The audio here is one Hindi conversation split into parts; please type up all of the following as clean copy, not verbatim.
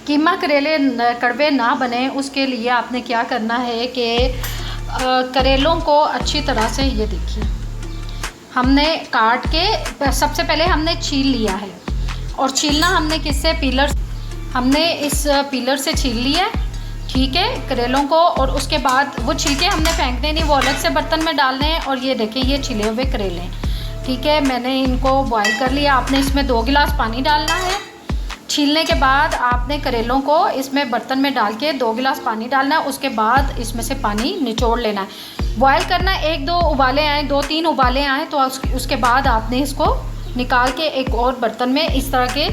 कीमा करेले कड़वे ना बने उसके लिए आपने क्या करना है कि करेलों को अच्छी तरह से, ये देखिए हमने काट के सबसे पहले हमने छील लिया है। और छीलना हमने किससे, पीलर, हमने इस पीलर से छील लिया है, ठीक है, करेलों को। और उसके बाद वो छिलके हमने फेंकने नहीं, वो अलग से बर्तन में डालने हैं। और ये देखें ये छिले हुए करेले हैं, ठीक है, मैंने इनको बॉईल कर लिया। आपने इसमें 2 गिलास पानी डालना है। छीलने के बाद आपने करेलों को इसमें बर्तन में डाल के 2 गिलास पानी डालना है। उसके बाद इसमें से पानी निचोड़ लेना है, बॉयल करना है। 1-2 उबाले आए, 2-3 उबाले आए तो उसके बाद आपने इसको निकाल के एक और बर्तन में, इस तरह के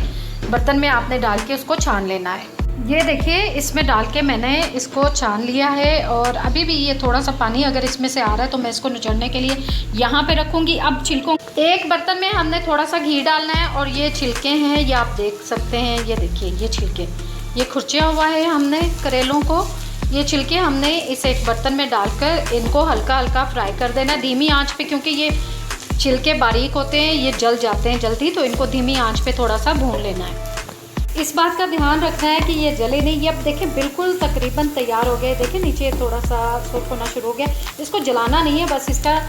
बर्तन में आपने डाल के उसको छान लेना है। ये देखिए इसमें डाल के मैंने इसको छान लिया है। और अभी भी ये थोड़ा सा पानी अगर इसमें से आ रहा है तो मैं इसको निचोड़ने के लिए यहाँ पे रखूँगी। अब छिलकों, एक बर्तन में हमने थोड़ा सा घी डालना है। और ये छिलके हैं, ये आप देख सकते हैं, ये देखिए ये छिलके, ये खुरचिया हुआ है हमने करेलों को। ये छिलके हमने इस एक बर्तन में डालकर इनको हल्का हल्का फ्राई कर देना धीमी आँच पर, क्योंकि ये छिलके बारीक होते हैं, ये जल जाते हैं जल्दी, तो इनको धीमी आँच पर थोड़ा सा भून लेना है। इस बात का ध्यान रखना है कि ये जले नहीं। ये अब देखें बिल्कुल तकरीबन तैयार हो गए, देखें नीचे थोड़ा सा सुर्ख होना शुरू हो गया। इसको जलाना नहीं है, बस इसका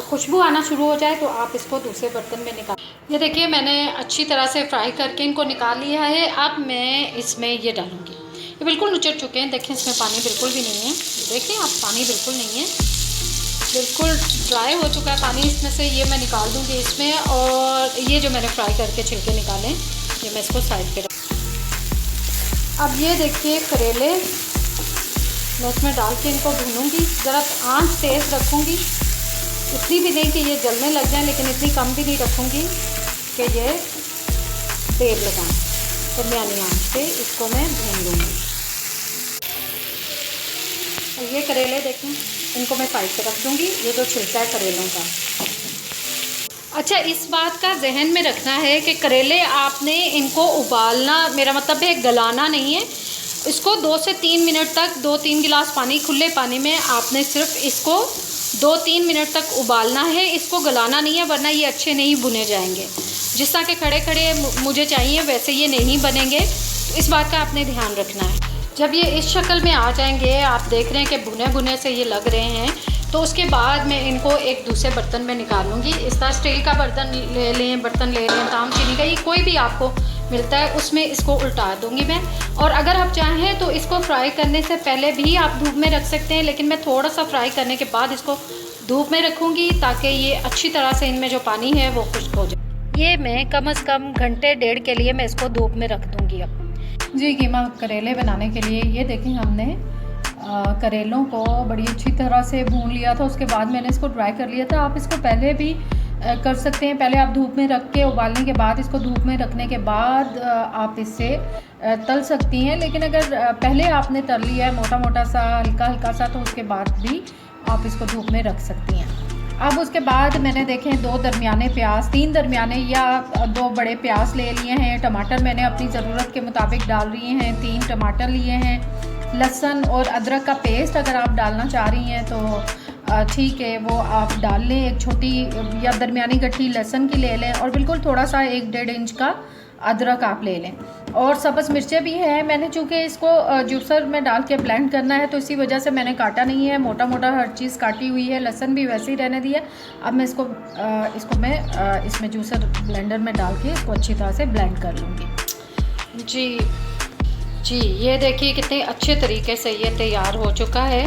खुशबू आना शुरू हो जाए तो आप इसको दूसरे बर्तन में निकाल। ये देखिए मैंने अच्छी तरह से फ्राई करके इनको निकाल लिया है। अब मैं इसमें ये डालूँगी, ये बिल्कुल नुचड़ चुके हैं, देखें इसमें पानी बिल्कुल भी नहीं है, देखें आप पानी बिल्कुल नहीं है, बिल्कुल ड्राई हो चुका है पानी इसमें से। ये मैं निकाल दूँगी इसमें। और ये जो मैंने फ्राई करके छिलके निकालें, ये मैं इसको साइड पर। अब ये देखिए करेले मैं इसमें डाल के इनको भूनूंगी। ज़रा आंच तेज़ रखूंगी, इतनी भी नहीं कि ये जलने लग जाए, लेकिन इतनी कम भी नहीं रखूंगी कि ये तेल लगाएं। दरमियानी आंच पे इसको मैं भून लूँगी। और ये करेले देखें, इनको मैं साइड पे रख दूँगी, ये जो छिलका है करेलों का। अच्छा, इस बात का जहन में रखना है कि करेले आपने इनको उबालना, मेरा मतलब है गलाना नहीं है। इसको 2 से 3 मिनट तक, 2-3 गिलास पानी, खुले पानी में आपने सिर्फ इसको 2-3 मिनट तक उबालना है। इसको गलाना नहीं है, वरना ये अच्छे नहीं भुने जाएंगे। जिस तरह के खड़े खड़े मुझे चाहिए वैसे ये नहीं बनेंगे, तो इस बात का आपने ध्यान रखना है। जब ये इस शक्ल में आ जाएंगे, आप देख रहे हैं कि भुने भुने से ये लग रहे हैं, तो उसके बाद मैं इनको एक दूसरे बर्तन में निकालूंगी। इस तरह स्टील का बर्तन ले लें, ताम चीनी का, ये कोई भी आपको मिलता है, उसमें इसको उल्टा दूंगी मैं। और अगर आप चाहें तो इसको फ्राई करने से पहले भी आप धूप में रख सकते हैं, लेकिन मैं थोड़ा सा फ्राई करने के बाद इसको धूप में रखूँगी ताकि ये अच्छी तरह से इनमें जो पानी है वो खुश्क हो जाए। ये मैं कम से कम घंटे 1.5 के लिए मैं इसको धूप में रख दूँगी। अब जी कीमा करेले बनाने के लिए ये देखें हमने करेलों को बड़ी अच्छी तरह से भून लिया था। उसके बाद मैंने इसको ड्राई कर लिया था। आप इसको पहले भी कर सकते हैं, पहले आप धूप में रख के उबालने के बाद इसको धूप में रखने के बाद आप इससे तल सकती हैं। लेकिन अगर पहले आपने तल लिया है मोटा मोटा सा, हल्का हल्का सा, तो उसके बाद भी आप इसको धूप में रख सकती हैं। अब उसके बाद मैंने देखें 2 दरमियाने प्याज, 3 दरमियाने या 2 बड़े प्याज ले लिए हैं। टमाटर मैंने अपनी ज़रूरत के मुताबिक डाल रही हैं, 3 टमाटर लिए हैं। लहसुन और अदरक का पेस्ट अगर आप डालना चाह रही हैं तो ठीक है, वो आप डाल लें। एक छोटी या दरमियानी गट्ठी लहसुन की ले लें, और बिल्कुल थोड़ा सा 1-1.5 इंच का अदरक आप ले लें। और सब्ज़ मिर्चें भी हैं, मैंने चूँकि इसको जूसर में डाल के ब्लेंड करना है तो इसी वजह से मैंने काटा नहीं है, मोटा मोटा हर चीज़ काटी हुई है। लहसुन भी वैसे ही रहने दिया। अब मैं इसको मैं इसमें जूसर ब्लेंडर में डाल के इसको अच्छी तरह से ब्लेंड कर लूँगी। जी ये देखिए कितने अच्छे तरीके से ये तैयार हो चुका है।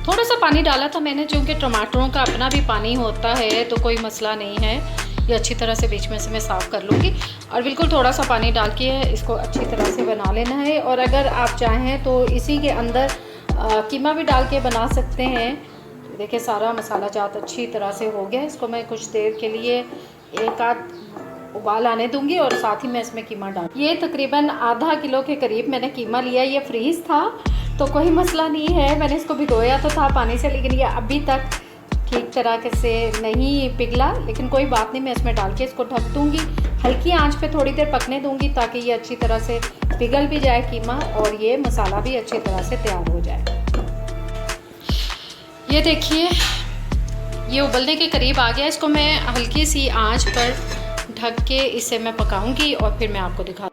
थोड़ा सा पानी डाला था मैंने, चूँकि टमाटरों का अपना भी पानी होता है तो कोई मसला नहीं है। ये अच्छी तरह से बीच में से मैं साफ़ कर लूँगी, और बिल्कुल थोड़ा सा पानी डाल के इसको अच्छी तरह से बना लेना है। और अगर आप चाहें तो इसी के अंदर कीमा भी डाल के बना सकते हैं। देखिए सारा मसाला जात अच्छी तरह से हो गया। इसको मैं कुछ देर के लिए 1-आध उबाल आने दूंगी और साथ ही मैं इसमें कीमा डाल। ये तकरीबन आधा किलो के करीब मैंने कीमा लिया। ये फ्रीज़ था तो कोई मसला नहीं है, मैंने इसको भिगोया तो था पानी से, लेकिन ये अभी तक ठीक तरह से नहीं पिघला। लेकिन कोई बात नहीं, मैं इसमें डाल के इसको ढक दूँगी, हल्की आंच पे थोड़ी देर पकने दूँगी ताकि ये अच्छी तरह से पिघल भी जाए कीमा, और ये मसाला भी अच्छी तरह से तैयार हो जाए। ये देखिए ये उबलने के करीब आ गया। इसको मैं हल्की सी आंच पर ढक के इसे मैं पकाऊंगी और फिर मैं आपको दिखा।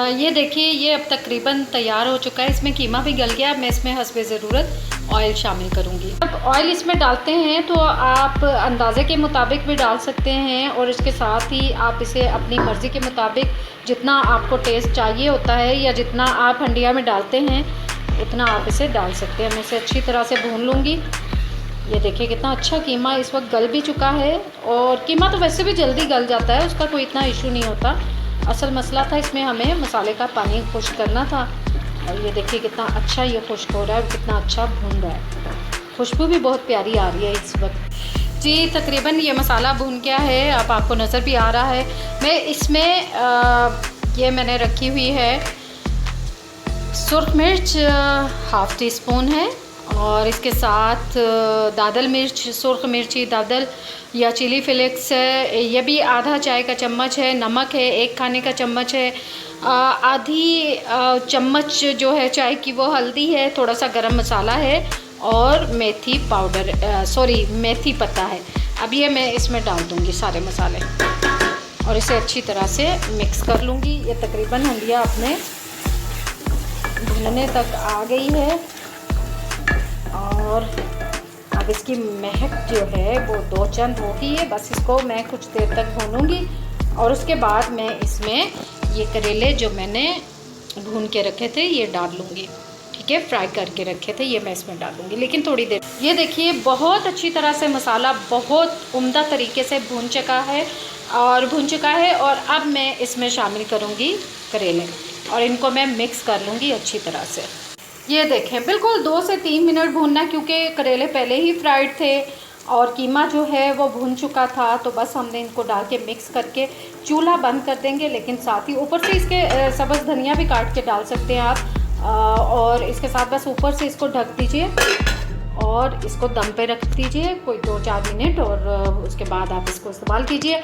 ये देखिए, ये अब तकरीबन तैयार हो चुका है। इसमें कीमा भी गल गया। मैं इसमें हस्बे ज़रूरत ऑयल शामिल करूँगी। अब ऑयल इसमें डालते हैं तो आप अंदाज़े के मुताबिक भी डाल सकते हैं, और इसके साथ ही आप इसे अपनी मर्ज़ी के मुताबिक जितना आपको टेस्ट चाहिए होता है या जितना आप हंडिया में डालते हैं उतना आप इसे डाल सकते हैं। मैं इसे अच्छी तरह से भून लूँगी। ये देखिए कितना अच्छा कीमा इस वक्त गल भी चुका है, और कीमा तो वैसे भी जल्दी गल जाता है, उसका कोई इतना इशू नहीं होता। असल मसला था इसमें हमें मसाले का पानी खुश्क करना था। और ये देखिए कितना अच्छा ये खुश्क हो रहा है और कितना अच्छा भून रहा है। खुशबू भी बहुत प्यारी आ रही है इस वक्त। जी तकरीबन ये मसाला भून गया है, अब आपको नज़र भी आ रहा है। मैं इसमें ये मैंने रखी हुई है सुर्ख मिर्च, हाफ़ टी स्पून है, और इसके साथ दादल मिर्च, सुर्ख मिर्ची दादल या चिली फ्लेक्स है, ये भी आधा चाय का चम्मच है। नमक है 1 खाने का चम्मच है। आधी चम्मच जो है चाय की वो हल्दी है। थोड़ा सा गरम मसाला है और मेथी पाउडर, मेथी पत्ता है। अब ये मैं इसमें डाल दूँगी सारे मसाले और इसे अच्छी तरह से मिक्स कर लूँगी। ये तकरीबन हंडिया अपने भुनने तक आ गई है, और अब इसकी महक जो है वो 2 चंद होगी है। बस इसको मैं कुछ देर तक भूनूंगी, और उसके बाद मैं इसमें ये करेले जो मैंने भून के रखे थे ये डाल लूँगी। ठीक है, फ्राई करके रखे थे ये मैं इसमें डाल दूँगी, लेकिन थोड़ी देर। ये देखिए बहुत अच्छी तरह से मसाला बहुत उम्दा तरीके से भून चुका है, और अब मैं इसमें शामिल करूँगी करेले, और इनको मैं मिक्स कर लूँगी अच्छी तरह से। ये देखें बिल्कुल 2 से 3 मिनट भूनना, क्योंकि करेले पहले ही फ्राइड थे और कीमा जो है वो भून चुका था। तो बस हमने इनको डाल के मिक्स करके चूल्हा बंद कर देंगे, लेकिन साथ ही ऊपर से इसके सब्ज़ धनिया भी काट के डाल सकते हैं आप, और इसके साथ बस ऊपर से इसको ढक दीजिए और इसको दम पे रख दीजिए कोई 2-4 मिनट, और उसके बाद आप इसको इस्तेमाल कीजिए,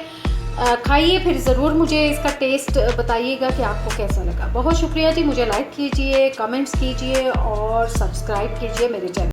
खाइए। फिर ज़रूर मुझे इसका टेस्ट बताइएगा कि आपको कैसा लगा। बहुत शुक्रिया जी। मुझे लाइक कीजिए, कमेंट्स कीजिए और सब्सक्राइब कीजिए मेरे चैनल।